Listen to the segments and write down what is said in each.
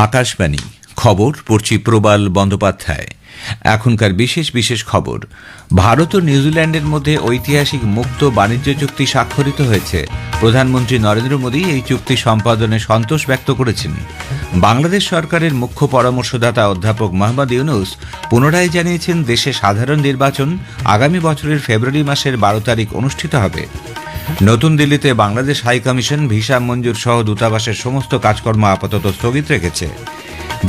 আকাশবাণী খবর পড়ছি প্রবাল বন্দ্যোপাধ্যায়। এখনকার বিশেষ বিশেষ খবর। ভারত ও নিউজিল্যান্ডের মধ্যে ঐতিহাসিক মুক্ত বাণিজ্য চুক্তি স্বাক্ষরিত হয়েছে। প্রধানমন্ত্রী নরেন্দ্র মোদী এই চুক্তি সম্পাদনে সন্তোষ ব্যক্ত করেছেন। বাংলাদেশ সরকারের মুখ্য পরামর্শদাতা অধ্যাপক মোহাম্মদ ইউনুস পুনরায় জানিয়েছেন, দেশে সাধারণ নির্বাচন আগামী বছরের ফেব্রুয়ারি মাসের 12 তারিখ অনুষ্ঠিত হবে। নতুন দিল্লিতে বাংলাদেশ হাইকমিশন ভিসা মঞ্জুর সহ দূতাবাসের সমস্ত কাজকর্ম আপাতত স্থগিত রেখেছে।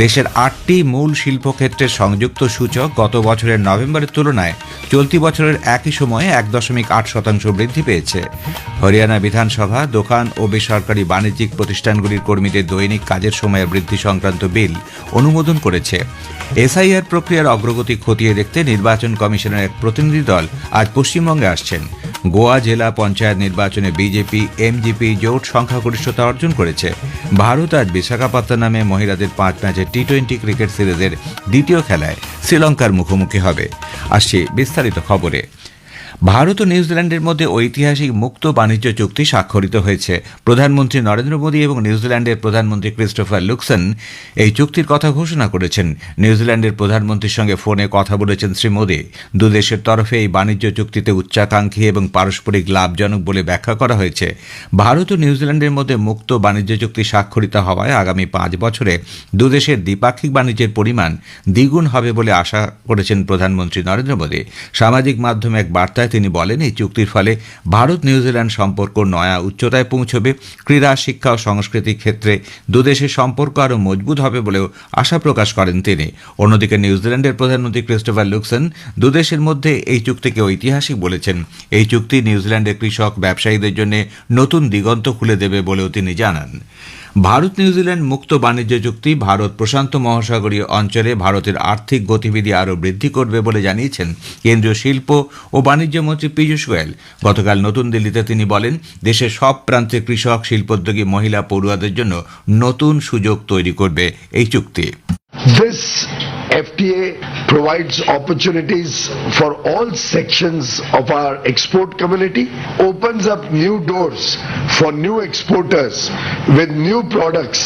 দেশের 8টি মূল শিল্পক্ষেত্রের সংযুক্ত সূচক গত বছরের নভেম্বরের তুলনায় চলতি বছরের একই সময়ে 1.8% বৃদ্ধি পেয়েছে। হরিয়ানা বিধানসভা দোকান ও বেসরকারি বাণিজ্যিক প্রতিষ্ঠানগুলির কর্মীদের দৈনিক কাজের সময়ের বৃদ্ধি সংক্রান্ত বিল অনুমোদন করেছে। এসআইআর প্রক্রিয়ার অগ্রগতি খতিয়ে দেখতে নির্বাচন কমিশনের এক প্রতিনিধি দল আজ পশ্চিমবঙ্গে আসছেন। গোয়া জেলা পঞ্চায়েত নির্বাচনে বিজেপি এমজিপি জোট সংখ্যাগরিষ্ঠতা অর্জন করেছে। ভারত আজ বিশাখাপত্তনমে মহিলাদের 5 ম্যাচের টি-20 ক্রিকেট সিরিজের দ্বিতীয় খেলায় শ্রীলঙ্কার মুখোমুখি হবে। আসছে বিস্তারিত খবরে। ভারত ও নিউজিল্যান্ডের মধ্যে ঐতিহাসিক মুক্ত বাণিজ্য চুক্তি স্বাক্ষরিত হয়েছে। প্রধানমন্ত্রী নরেন্দ্র মোদী এবং নিউজিল্যান্ডের প্রধানমন্ত্রী ক্রিস্টোফার লুকসন এই চুক্তির কথা ঘোষণা করেছেন। নিউজিল্যান্ডের প্রধানমন্ত্রীর সঙ্গে ফোনে কথা বলেছেন শ্রী মোদী। দুদেশের তরফে এই বাণিজ্য চুক্তিতে উচ্চাকাঙ্ক্ষী এবং পারস্পরিক লাভজনক বলে ব্যাখ্যা করা হয়েছে। ভারত ও নিউজিল্যান্ডের মধ্যে মুক্ত বাণিজ্য চুক্তি স্বাক্ষরিত হওয়ায় আগামী 5 বছরে দুদেশের দ্বিপাক্ষিক বাণিজ্যের পরিমাণ দ্বিগুণ হবে বলে আশা করেছেন প্রধানমন্ত্রী নরেন্দ্র মোদী। সামাজিক মাধ্যমে এক বার্তায় তিনি বলেন, এই চুক্তির ফলে ভারত নিউজিল্যান্ড সম্পর্ক নয়া উচ্চতায় পৌঁছবে। ক্রীড়া, শিক্ষা ও সংস্কৃতির ক্ষেত্রে দুদেশের সম্পর্ক আরও মজবুত হবে বলেও আশা প্রকাশ করেন তিনি। অন্যদিকে নিউজিল্যান্ডের প্রধানমন্ত্রী ক্রিস্টোফার লুকসন দুদেশের মধ্যে এই চুক্তিকে ঐতিহাসিক বলেছেন। এই চুক্তি নিউজিল্যান্ডের কৃষক ব্যবসায়ীদের জন্য নতুন দিগন্ত খুলে দেবে বলেও তিনি জানান। ভারত নিউজিল্যান্ড মুক্ত বাণিজ্য চুক্তি ভারত প্রশান্ত মহাসাগরীয় অঞ্চলে ভারতের আর্থিক গতিবিধি আরও বৃদ্ধি করবে বলে জানিয়েছেন কেন্দ্রীয় শিল্প ও বাণিজ্য মন্ত্রী পীযূষ গোয়েল। গতকাল নতুন দিল্লিতে তিনি বলেন, দেশের সব প্রান্তে কৃষক, শিল্পোদ্যোগী, মহিলা, পড়ুয়াদের জন্য নতুন সুযোগ তৈরি করবে এই চুক্তি। This FTA provides opportunities for all sections of our export community, opens up new doors for new exporters with new products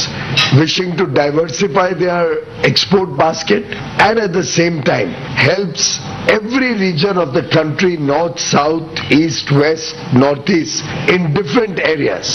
wishing to diversify their export basket, and at the same time helps every region of the country, north, south, east, west, northeast, in different areas.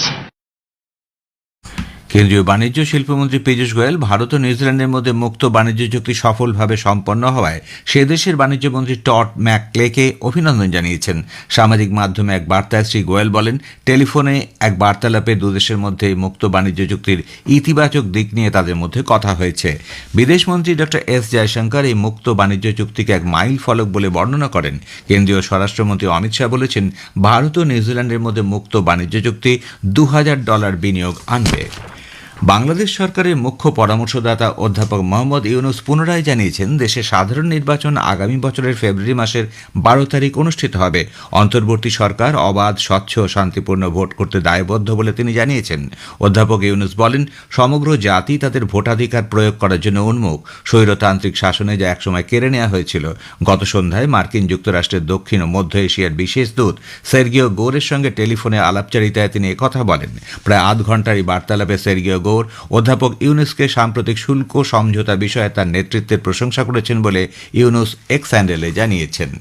কেন্দ্রীয় বাণিজ্য শিল্পমন্ত্রী পীযূষ গোয়েল ভারত ও নিউজিল্যান্ডের মধ্যে মুক্ত বাণিজ্য চুক্তি সফলভাবে সম্পন্ন হওয়ায় সে দেশের বাণিজ্যমন্ত্রী টড ম্যাকক্লেকে অভিনন্দন জানিয়েছেন। সামাজিক মাধ্যমে এক বার্তায় শ্রী গোয়েল বলেন, টেলিফোনে এক বার্তালাপে দুদেশের মধ্যে মুক্ত বাণিজ্য চুক্তির ইতিবাচক দিক নিয়ে তাদের মধ্যে কথা হয়েছে। বিদেশমন্ত্রী ডক্টর এস জয়শঙ্কর এই মুক্ত বাণিজ্য চুক্তিকে এক মাইল ফলক বলে বর্ণনা করেন। কেন্দ্রীয় স্বরাষ্ট্রমন্ত্রী অমিত শাহ বলেছেন, ভারত ও নিউজিল্যান্ডের মধ্যে মুক্ত বাণিজ্য চুক্তি $2000 বিনিয়োগ আনবে। বাংলাদেশ সরকারের মুখ্য পরামর্শদাতা অধ্যাপক মোহাম্মদ ইউনুস পুনরায় জানিয়েছেন, দেশে সাধারণ নির্বাচন আগামী বছরের ফেব্রুয়ারি মাসের 12 তারিখ অনুষ্ঠিত হবে। অন্তর্বর্তী সরকার অবাধ, স্বচ্ছ ও শান্তিপূর্ণ ভোট করতে দায়বদ্ধ বলে তিনি জানিয়েছেন। অধ্যাপক ইউনুস বলেন, সমগ্র জাতি তাদের ভোটাধিকার প্রয়োগ করার জন্য উন্মুখ। স্বৈরতান্ত্রিক শাসনে যা একসময় কেড়ে নেওয়া হয়েছিল। গত সন্ধ্যায় মার্কিন যুক্তরাষ্ট্রের দক্ষিণ ও মধ্য এশিয়ার বিশেষ দূত সের্গিও গোরের সঙ্গে টেলিফোনে আলাপচারিতায় তিনি একথা বলেন। প্রায় আধ ঘণ্টার এই বার্তালাপে সের্গিও অধ্যাপক ইউনুসকে সাম্প্রতিক শুল্ক সমঝোতা বিষয়ে তার নেতৃত্বের প্রশংসা করেছেন বলে ইউনুস এক্স হ্যান্ডেলে জানিয়েছেন।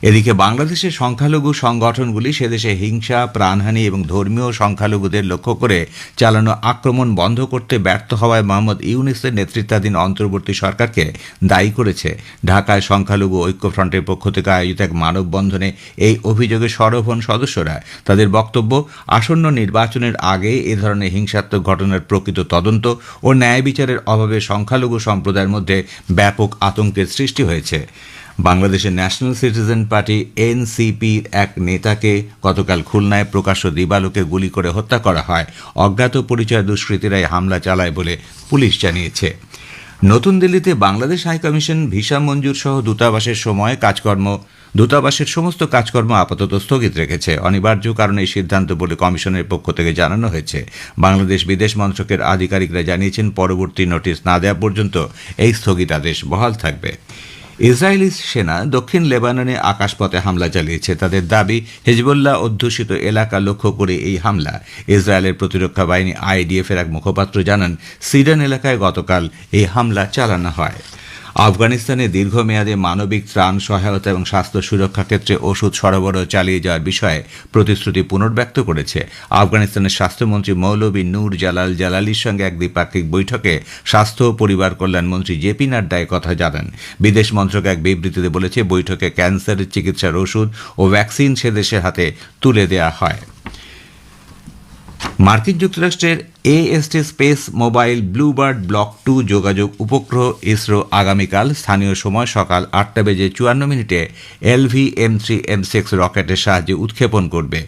এদিকে বাংলাদেশের সংখ্যালঘু সংগঠনগুলি সেদেশে হিংসা, প্রাণহানি এবং ধর্মীয় সংখ্যালঘুদের লক্ষ্য করে চালানো আক্রমণ বন্ধ করতে ব্যর্থ হওয়ায় মোহাম্মদ ইউনুসের নেতৃত্বাধীন অন্তর্বর্তী সরকারকে দায়ী করেছে। ঢাকায় সংখ্যালঘু ঐক্যফ্রন্টের পক্ষ থেকে আয়োজিত এক মানববন্ধনে এই অভিযোগে সরব হন সদস্যরা। তাদের বক্তব্য, আসন্ন নির্বাচনের আগে এ ধরনের হিংসাত্মক ঘটনার প্রকৃত তদন্ত ও ন্যায় বিচারের অভাবে সংখ্যালঘু সম্প্রদায়ের মধ্যে ব্যাপক আতঙ্কের সৃষ্টি হয়েছে। বাংলাদেশের ন্যাশনাল সিটিজেন পার্টি এনসিপির এক নেতাকে গতকাল খুলনায় প্রকাশ্য দিবালোকে গুলি করে হত্যা করা হয়। অজ্ঞাত পরিচয় দুষ্কৃতীরাই হামলা চালায় বলে পুলিশ জানিয়েছে। নতুন দিল্লিতে বাংলাদেশ হাইকমিশন ভিসা মঞ্জুর সহ দূতাবাসের সমস্ত কাজকর্ম আপাতত স্থগিত রেখেছে। অনিবার্য কারণে এই সিদ্ধান্ত বলে কমিশনের পক্ষ থেকে জানানো হয়েছে। বাংলাদেশ বিদেশ মন্ত্রকের আধিকারিকরা জানিয়েছেন, পরবর্তী নোটিশ না দেওয়া পর্যন্ত এই স্থগিতাদেশ বহাল থাকবে। ইসরায়েলি সেনা দক্ষিণ লেবাননে আকাশপথে হামলা চালিয়েছে। তাদের দাবি, হিজবুল্লাহ অধ্যুষিত এলাকা লক্ষ্য করে এই হামলা। ইসরায়েলের প্রতিরক্ষা বাহিনী আইডিএফ এর এক মুখপাত্র জানান, সিডন এলাকায় গতকাল এই হামলা চালানো হয়। আফগানিস্তানে দীর্ঘমেয়াদে মানবিক ত্রাণ সহায়তা এবং স্বাস্থ্য সুরক্ষা ক্ষেত্রে ওষুধ সরবরাহ চালিয়ে যাওয়ার বিষয়ে প্রতিশ্রুতি পুনর্ব্যক্ত করেছে। আফগানিস্তানের স্বাস্থ্যমন্ত্রী মৌলভী নূর জালাল জালালির সঙ্গে এক দ্বিপাক্ষিক বৈঠকে স্বাস্থ্য ও পরিবার কল্যাণ মন্ত্রী জেপি নাড্ডা কথা জানান। বিদেশ মন্ত্রক এক বিবৃতিতে বলেছে, বৈঠকে ক্যান্সারের চিকিৎসার ওষুধ ও ভ্যাকসিন সে দেশের হাতে তুলে দেওয়া হয়। মার্কিন যুক্তরাষ্ট্রের AST space mobile Bluebird block 2 যোগাযোগ উপগ্রহ ইসরো আগামীকাল স্থানীয় সময় সকাল 8:54 LV-M3-M6 রকেটের সাহায্যে উৎক্ষেপণ করবে।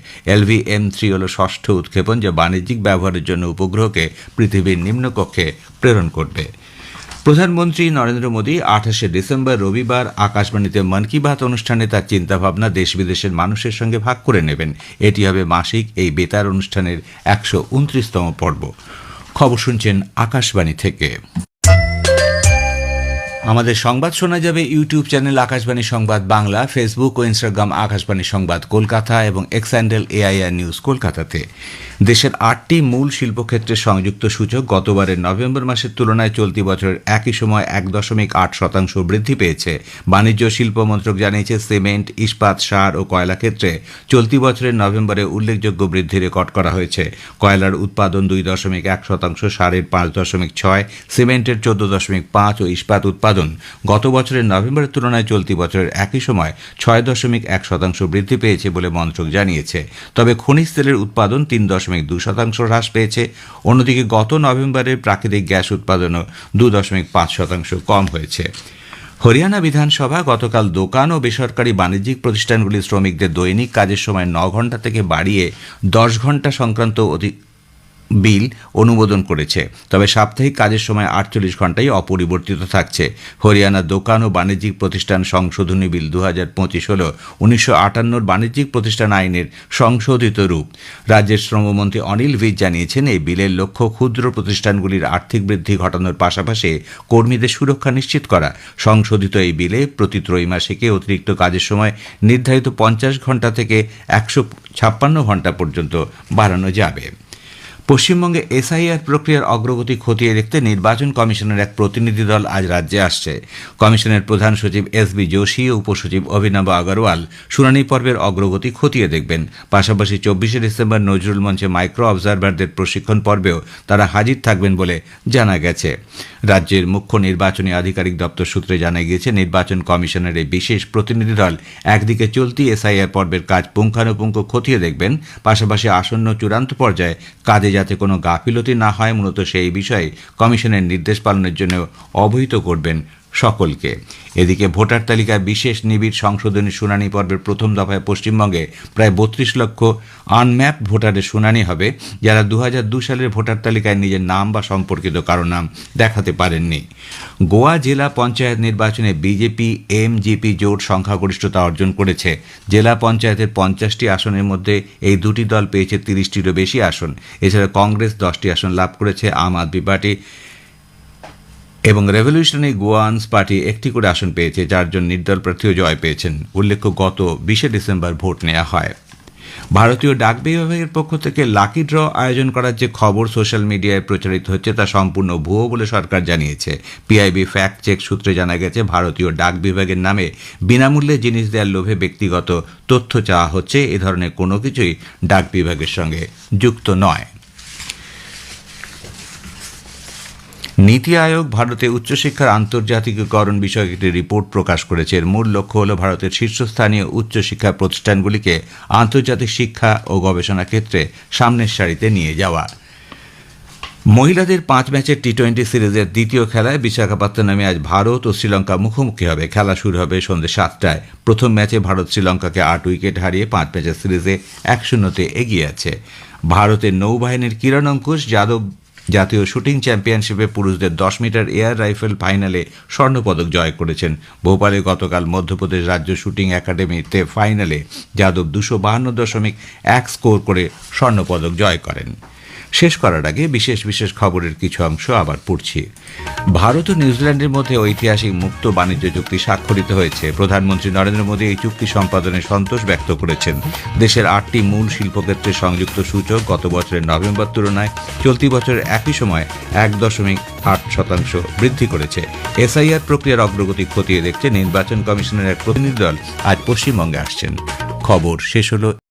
LV-M3 হল ষষ্ঠ উৎক্ষেপণ, যা বাণিজ্যিক ব্যবহারের জন্য উপগ্রহকে পৃথিবীর নিম্নকক্ষে প্রেরণ করবে। প্রধানমন্ত্রী নরেন্দ্র মোদী 28 ডিসেম্বর রবিবার আকাশবাণীতে মন কি বাত অনুষ্ঠানে তার চিন্তাভাবনা দেশ বিদেশের মানুষের সঙ্গে ভাগ করে নেবেন। এটি হবে মাসিক এই বেতার অনুষ্ঠানের 129তম পর্ব। খবর শুনছেন আকাশবাণী থেকে। আমাদের সংবাদ শোনা যাবে ইউটিউব চ্যানেল আকাশবাণী সংবাদ বাংলা, ফেসবুক ও ইনস্টাগ্রাম আকাশবাণী সংবাদ কলকাতা এবং এক্স হ্যান্ডেল AIR নিউজ কলকাতাতে। দেশের 8টি মূল শিল্পক্ষেত্রের সংযুক্ত সূচক গতবারের নভেম্বর মাসের তুলনায় চলতি বছরের একই সময় 1.8% বৃদ্ধি পেয়েছে। বাণিজ্য শিল্প মন্ত্রক জানিয়েছে, সিমেন্ট, ইস্পাত, সার ও কয়লা ক্ষেত্রে চলতি বছরের নভেম্বরে উল্লেখযোগ্য বৃদ্ধি রেকর্ড করা হয়েছে। কয়লার উৎপাদন 2.1%, সারের 5.6, সিমেন্টের 14.5 ও ইস্পাত উৎপাদন গত বছরের নভেম্বরের তুলনায় চলতি বছরের একই সময় 6.1% বৃদ্ধি পেয়েছে বলে মন্ত্রক জানিয়েছে। তবে খনিজ তেলের উৎপাদন 3.2% হ্রাস পেয়েছে। অন্যদিকে গত নভেম্বরে প্রাকৃতিক গ্যাস উৎপাদনও 2.5% কম হয়েছে। হরিয়ানা বিধানসভা গতকাল দোকান ও বেসরকারি বাণিজ্যিক প্রতিষ্ঠানগুলির শ্রমিকদের দৈনিক কাজের সময় 9 ঘণ্টা থেকে বাড়িয়ে 10 ঘণ্টা সংক্রান্ত বিল অনুমোদন করেছে। তবে সাপ্তাহিক কাজের সময় 48 ঘণ্টাই অপরিবর্তিত থাকছে। হরিয়ানা দোকান ও বাণিজ্যিক প্রতিষ্ঠান সংশোধনী বিল 2025 হল 1958 বাণিজ্যিক প্রতিষ্ঠান আইনের সংশোধিত রূপ। রাজ্যের শ্রমমন্ত্রী অনিল ভিজ জানিয়েছেন, এই বিলের লক্ষ্য ক্ষুদ্র প্রতিষ্ঠানগুলির আর্থিক বৃদ্ধি ঘটানোর পাশাপাশি কর্মীদের সুরক্ষা নিশ্চিত করা। সংশোধিত এই বিলে প্রতি ত্রৈমাসিকে অতিরিক্ত কাজের সময় নির্ধারিত 50 ঘণ্টা থেকে 156 ঘণ্টা পর্যন্ত বাড়ানো যাবে। পশ্চিমবঙ্গে SIR প্রক্রিয়ার অগ্রগতি খতিয়ে দেখতে নির্বাচন কমিশনের এক প্রতিনিধি দল আজ রাজ্যে আসছে। কমিশনের প্রধান সচিব SB যোশী ও উপসচিব অভিনব আগরওয়াল শুনানি পর্বের অগ্রগতি খতিয়ে দেখবেন। পাশাপাশি 24 ডিসেম্বর নজরুল মঞ্চে মাইক্রো অবজারভারদের প্রশিক্ষণ পর্বেও তারা হাজির থাকবেন বলে জানা গেছে। রাজ্যের মুখ্য নির্বাচনী আধিকারিক দপ্তর সূত্রে জানা গিয়েছে, নির্বাচন কমিশনের এই বিশেষ প্রতিনিধি দল একদিকে চলতি SIR পর্বের কাজ পুঙ্খানুপুঙ্খ খতিয়ে দেখবেন, পাশাপাশি আসন্ন চূড়ান্ত পর্যায়ে কাজে যাতে কোনো গাফিলতি না হয় মূলত সেই বিষয়ে কমিশনের নির্দেশ পালনের জন্য অবহিত করবেন সকলকে। এদিকে ভোটার তালিকায় বিশেষ নিবিড় সংশোধনী শুনানি পর্বের প্রথম দফায় পশ্চিমবঙ্গে প্রায় 32 লক্ষ আনম্যাপ ভোটারের শুনানি হবে, যারা 2002 সালের ভোটার তালিকায় নিজের নাম বা সম্পর্কিত কারো নাম দেখাতে পারেননি। গোয়া জেলা পঞ্চায়েত নির্বাচনে বিজেপি MGP জোট সংখ্যাগরিষ্ঠতা অর্জন করেছে। জেলা পঞ্চায়েতের 50টি আসনের মধ্যে এই দুটি দল পেয়েছে 30টিরও বেশি আসন। এছাড়া কংগ্রেস 10টি আসন লাভ করেছে, আম আদমি পার্টি এবং রেভলিউশনারি গোয়ান্স পার্টি 1টি করে আসন পেয়েছে। 4 জন নির্দল প্রার্থীও জয় পেয়েছেন। উল্লেখ্য, গত 20 ডিসেম্বর ভোট নেওয়া হয়। ভারতীয় ডাক বিভাগের পক্ষ থেকে লাকি ড্র আয়োজন করার যে খবর সোশ্যাল মিডিয়ায় প্রচারিত হচ্ছে তা সম্পূর্ণ ভুয়ো বলে সরকার জানিয়েছে। PIB ফ্যাক্ট চেক সূত্রে জানা গেছে, ভারতীয় ডাক বিভাগের নামে বিনামূল্যে জিনিস দেওয়ার লোভে ব্যক্তিগত তথ্য চাওয়া হচ্ছে। এ ধরনের কোনো কিছুই ডাক বিভাগের সঙ্গে যুক্ত নয়। নীতি আয়োগ ভারতে উচ্চশিক্ষার আন্তর্জাতিকীকরণ বিষয়ক একটি রিপোর্ট প্রকাশ করেছে। এর মূল লক্ষ্য হল ভারতের শীর্ষস্থানীয় উচ্চশিক্ষা প্রতিষ্ঠানগুলিকে আন্তর্জাতিক শিক্ষা ও গবেষণা ক্ষেত্রে সামনের সারিতে নিয়ে যাওয়া। মহিলাদের 5 ম্যাচের T20 সিরিজের দ্বিতীয় খেলায় বিশাখাপত্তনমে আজ ভারত ও শ্রীলঙ্কা মুখোমুখি হবে। খেলা শুরু হবে সন্ধ্যে 7টায়। প্রথম ম্যাচে ভারত শ্রীলঙ্কাকে 8 উইকেট হারিয়ে 5 ম্যাচের সিরিজে 1-0 এগিয়ে আছে। ভারতের নৌবাহিনীর কিরণ অঙ্কুশ যাদব জাতীয় শুটিং চ্যাম্পিয়নশিপে পুরুষদের 10 মিটার এয়ার রাইফেল ফাইনালে স্বর্ণপদক জয় করেছেন। ভোপালে গতকাল মধ্যপ্রদেশ রাজ্য শুটিং একাডেমিতে ফাইনালে যাদব 252.1 স্কোর করে স্বর্ণপদক জয় করেন। শেষ করার আগে বিশেষ বিশেষ খবরের কিছু অংশ আবার পড়ছি। ভারত ও নিউজিল্যান্ডের মধ্যে ঐতিহাসিক মুক্ত বাণিজ্য চুক্তি স্বাক্ষরিত হয়েছে। প্রধানমন্ত্রী নরেন্দ্র মোদী এই চুক্তি সম্পাদনে সন্তোষ ব্যক্ত করেছেন। দেশের 8টি মূল শিল্পক্ষেত্রে সংযুক্ত সূচক গত বছরের নভেম্বর তুলনায় চলতি বছরের একই সময় 1.8% বৃদ্ধি করেছে। এসআইআর প্রক্রিয়ার অগ্রগতি খতিয়ে দেখতে নির্বাচন কমিশনের এক প্রতিনিধি দল আজ পশ্চিমবঙ্গে আসছেন। খবর শেষ হলো।